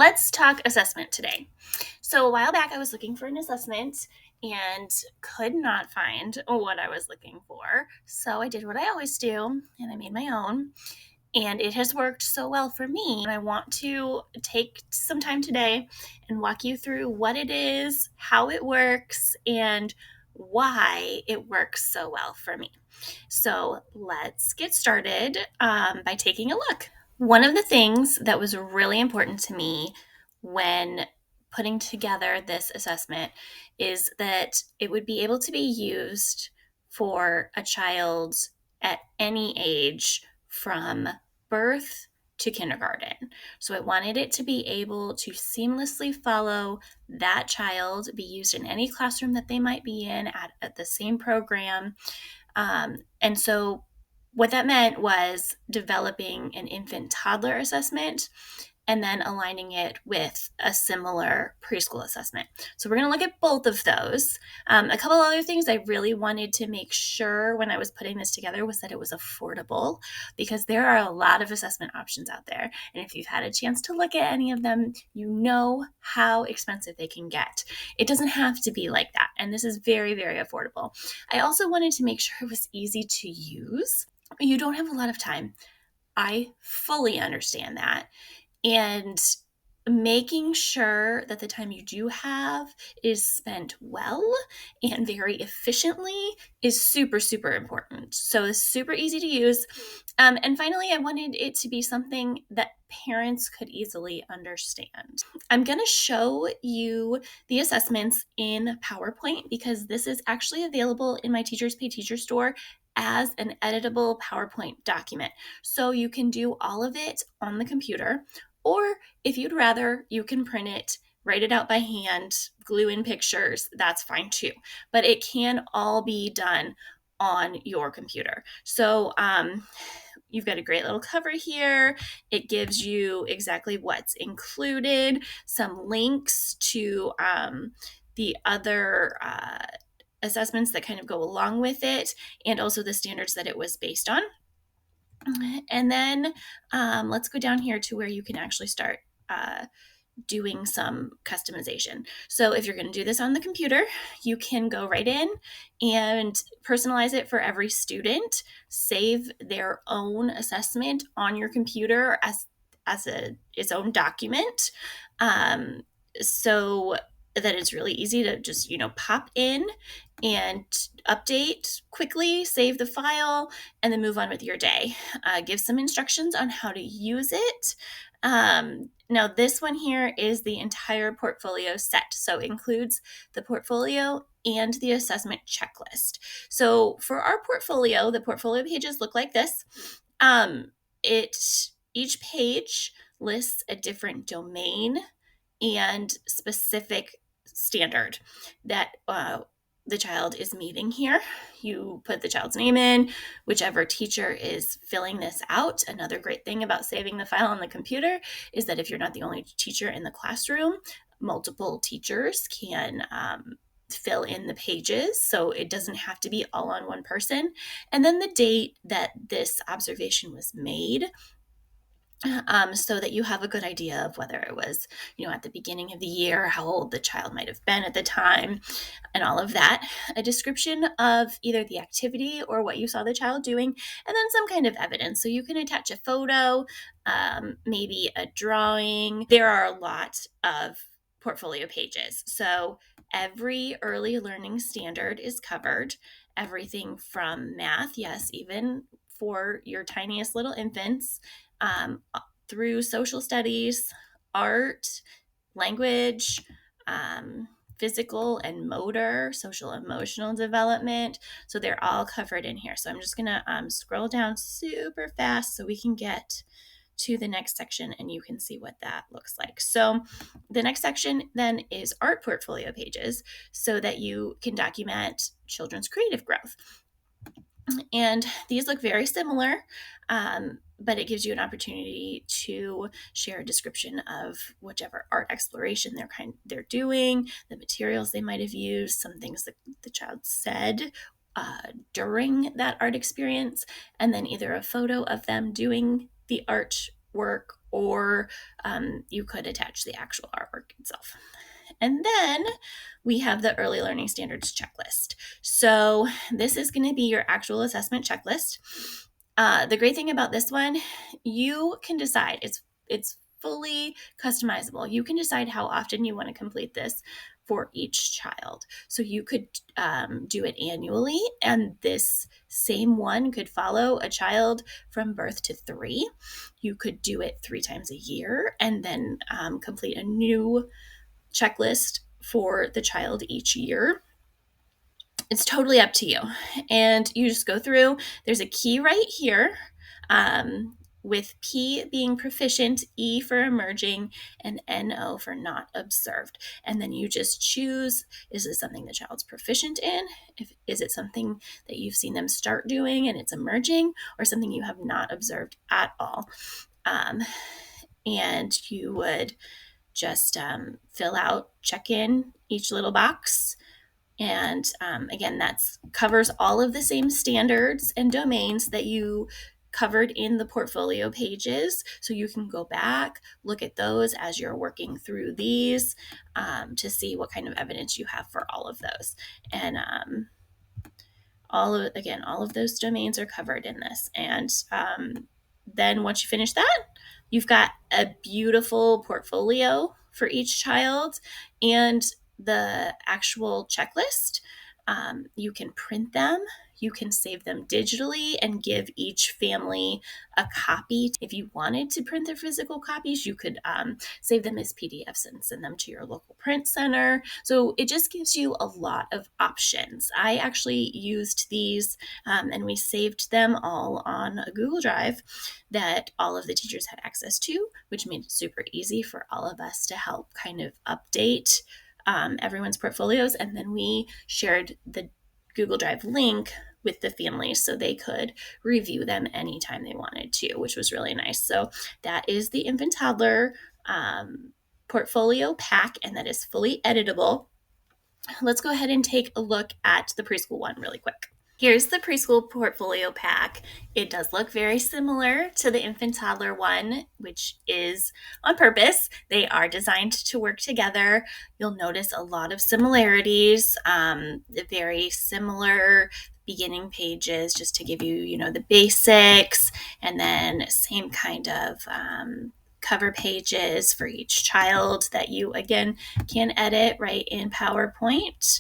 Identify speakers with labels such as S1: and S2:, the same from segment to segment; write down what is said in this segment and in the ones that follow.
S1: Let's talk assessment today. So, a while back, I was looking for an assessment and could not find what I was looking for. So, I did what I always do and I made my own. And it has worked so well for me. And I want to take some time today and walk you through what it is, how it works, and why it works so well for me. So let's get started by taking a look. One of the things that was really important to me when putting together this assessment is that it would be able to be used for a child at any age from birth to kindergarten. So I wanted it to be able to seamlessly follow that child, be used in any classroom that they might be in at the same program. And so what that meant was developing an infant toddler assessment and then aligning it with a similar preschool assessment. So we're going to look at both of those. A couple other things I really wanted to make sure when I was putting this together was that it was affordable, because there are a lot of assessment options out there. And if you've had a chance to look at any of them, you know how expensive they can get. It doesn't have to be like that. And this is very, very affordable. I also wanted to make sure it was easy to use. You don't have a lot of time. I fully understand that. And making sure that the time you do have is spent well and very efficiently is super, super important. So it's super easy to use. And finally, I wanted it to be something that parents could easily understand. I'm going to show you the assessments in PowerPoint because this is actually available in my Teachers Pay Teacher store as an editable PowerPoint document. So you can do all of it on the computer, or if you'd rather, you can print it, write it out by hand, glue in pictures, that's fine too. But it can all be done on your computer. So you've got a great little cover here. It gives you exactly what's included, some links to the other assessments that kind of go along with it, and also the standards that it was based on. And then let's go down here to where you can actually start doing some customization. So if you're going to do this on the computer, you can go right in and personalize it for every student, save their own assessment on your computer as its own document. So that it's really easy to just, pop in and update quickly, save the file, and then move on with your day. Give some instructions on how to use it. Now, this one here is the entire portfolio set. So it includes the portfolio and the assessment checklist. So for our portfolio, the portfolio pages look like this. Each page lists a different domain and specific standard that the child is meeting here. You put the child's name in, whichever teacher is filling this out. Another great thing about saving the file on the computer is that if you're not the only teacher in the classroom, multiple teachers can fill in the pages, so it doesn't have to be all on one person. And then the date that this observation was made, so that you have a good idea of whether it was, at the beginning of the year, how old the child might have been at the time, and all of that. A description of either the activity or what you saw the child doing, and then some kind of evidence. So you can attach a photo, maybe a drawing. There are a lot of portfolio pages. So every early learning standard is covered. Everything from math, yes, even for your tiniest little infants, through social studies, art, language, physical and motor, social emotional development. So they're all covered in here. So I'm just going to scroll down super fast so we can get to the next section and you can see what that looks like. So the next section then is art portfolio pages so that you can document children's creative growth. And these look very similar, but it gives you an opportunity to share a description of whichever art exploration they're doing, the materials they might have used, some things that the child said during that art experience, and then either a photo of them doing the artwork or you could attach the actual artwork itself. And then we have the early learning standards checklist. So this is going to be your actual assessment checklist. The great thing about this one, you can decide. It's fully customizable. You can decide how often you want to complete this for each child. So you could do it annually, and this same one could follow a child from birth to 3. You could do it 3 times a year and then complete a new checklist for the child each year. It's totally up to you. And you just go through. There's a key right here, with P being proficient, E for emerging, and NO for not observed. And then you just choose, is this something the child's proficient in? Is it something that you've seen them start doing and it's emerging, or something you have not observed at all? And you would just fill out, check in each little box. And again, that covers all of the same standards and domains that you covered in the portfolio pages. So you can go back, look at those as you're working through these to see what kind of evidence you have for all of those. And all of those domains are covered in this. And then once you finish that, you've got a beautiful portfolio for each child and the actual checklist. You can print them, you can save them digitally and give each family a copy. If you wanted to print their physical copies, you could save them as PDFs and send them to your local print center. So it just gives you a lot of options. I actually used these and we saved them all on a Google Drive that all of the teachers had access to, which made it super easy for all of us to help kind of update everyone's portfolios. And then we shared the Google Drive link with the families so they could review them anytime they wanted to, which was really nice. So that is the infant toddler portfolio pack, and that is fully editable. Let's go ahead and take a look at the preschool one really quick. Here's the preschool portfolio pack. It does look very similar to the infant toddler one, which is on purpose. They are designed to work together. You'll notice a lot of similarities, very similar beginning pages, just to give you, the basics, and then same kind of cover pages for each child that you, again, can edit right in PowerPoint.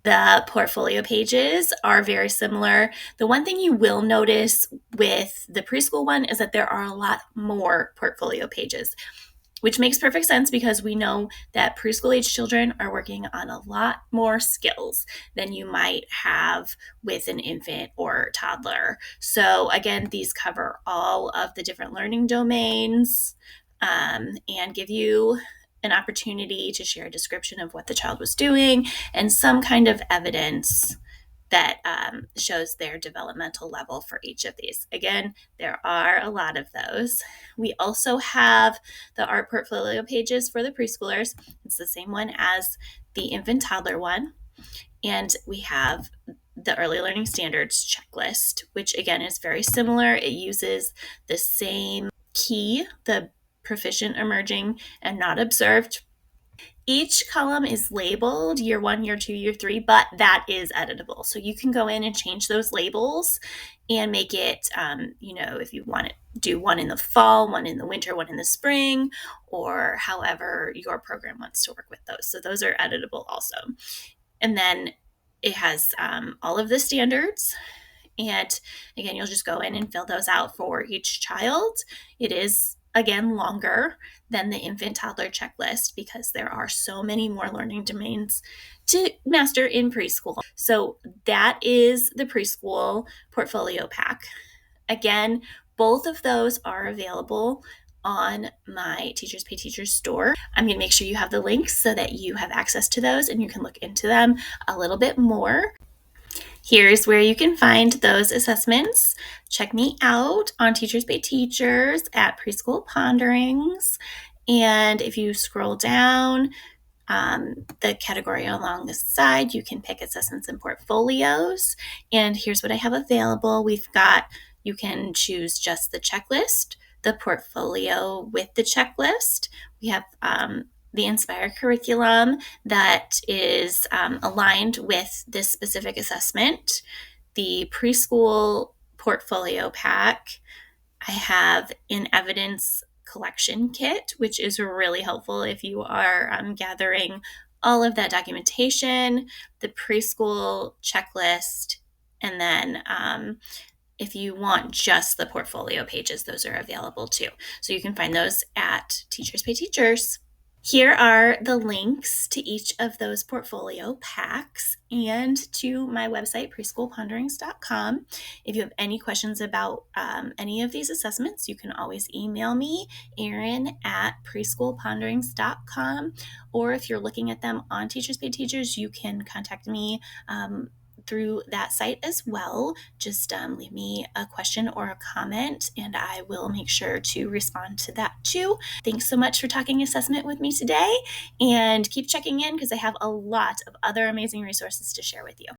S1: The portfolio pages are very similar. The one thing you will notice with the preschool one is that there are a lot more portfolio pages, which makes perfect sense because we know that preschool age children are working on a lot more skills than you might have with an infant or toddler. So again, these cover all of the different learning domains and give you an opportunity to share a description of what the child was doing and some kind of evidence that shows their developmental level for each of these. Again, there are a lot of those. We also have the art portfolio pages for the preschoolers. It's the same one as the infant toddler one. And we have the early learning standards checklist, which again is very similar. It uses the same key, the proficient, emerging, and not observed. Each column is labeled year 1, year 2, year 3, but that is editable. So you can go in and change those labels and make it, if you want to do one in the fall, one in the winter, one in the spring, or however your program wants to work with those. So those are editable also. And then it has all of the standards. And again, you'll just go in and fill those out for each child. It is, again, longer than the infant toddler checklist because there are so many more learning domains to master in preschool. So that is the preschool portfolio pack. Again, both of those are available on my Teachers Pay Teachers store. I'm going to make sure you have the links so that you have access to those and you can look into them a little bit more. Here's where you can find those assessments. Check me out on Teachers Pay Teachers at Preschool Ponderings. And if you scroll down the category along the side, you can pick assessments and portfolios. And here's what I have available. You can choose just the checklist, the portfolio with the checklist. We have the Inspire curriculum that is aligned with this specific assessment, the preschool portfolio pack. I have an evidence collection kit, which is really helpful if you are gathering all of that documentation, the preschool checklist, and then if you want just the portfolio pages, those are available too. So you can find those at Teachers Pay Teachers. Here are the links to each of those portfolio packs and to my website, preschoolponderings.com. If you have any questions about any of these assessments, you can always email me, Erin at preschoolponderings.com. Or if you're looking at them on Teachers Pay Teachers, you can contact me through that site as well. Just leave me a question or a comment and I will make sure to respond to that too. Thanks so much for talking assessment with me today, and keep checking in because I have a lot of other amazing resources to share with you.